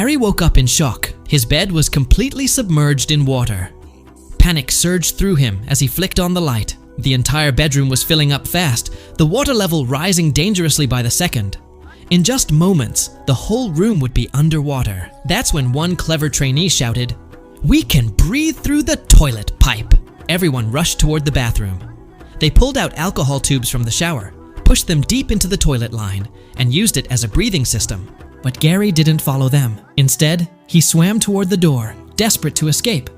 Gary woke up in shock. His bed was completely submerged in water. Panic surged through him as he flicked on the light. The entire bedroom was filling up fast, the water level rising dangerously by the second. In just moments, the whole room would be underwater. That's when one clever trainee shouted, "We can breathe through the toilet pipe!" Everyone rushed toward the bathroom. They pulled out alcohol tubes from the shower, pushed them deep into the toilet line, and used it as a breathing system. But Gary didn't follow them. Instead, he swam toward the door, desperate to escape.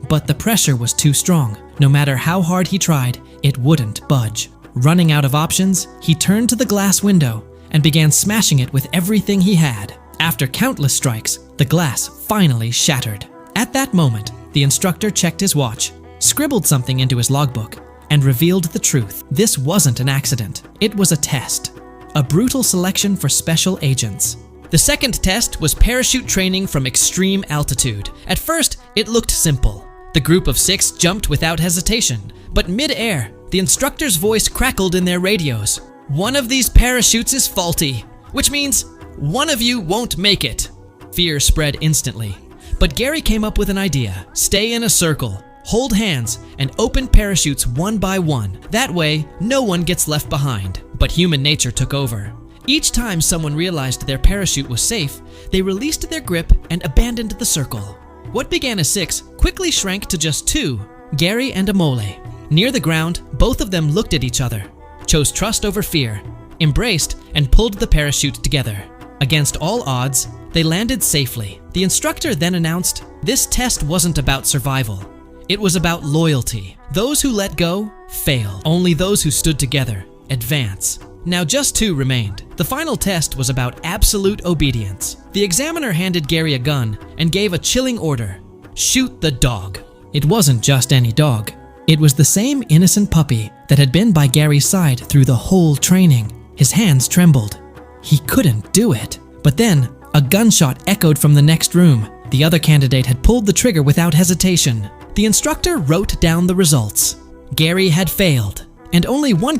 But the pressure was too strong. No matter how hard he tried, it wouldn't budge. Running out of options, he turned to the glass window and began smashing it with everything he had. After countless strikes, the glass finally shattered. At that moment, the instructor checked his watch, scribbled something into his logbook, and revealed the truth. This wasn't an accident. It was a test. A brutal selection for special agents. The second test was parachute training from extreme altitude. At first, it looked simple. The group of 6 jumped without hesitation, but mid-air, the instructor's voice crackled in their radios. "One of these parachutes is faulty, which means one of you won't make it." Fear spread instantly. But Gary came up with an idea. Stay in a circle, hold hands, and open parachutes one by one. That way, no one gets left behind. But human nature took over. Each time someone realized their parachute was safe, they released their grip and abandoned the circle. What began as 6 quickly shrank to just 2, Gary and Amole. Near the ground, both of them looked at each other, chose trust over fear, embraced, and pulled the parachute together. Against all odds, they landed safely. The instructor then announced, this test wasn't about survival. It was about loyalty. Those who let go, fail. Only those who stood together, advance. Now just 2 remained. The final test was about absolute obedience. The examiner handed Gary a gun and gave a chilling order: shoot the dog. It wasn't just any dog. It was the same innocent puppy that had been by Gary's side through the whole training. His hands trembled. He couldn't do it. But then, a gunshot echoed from the next room. The other candidate had pulled the trigger without hesitation. The instructor wrote down the results. Gary had failed, and only one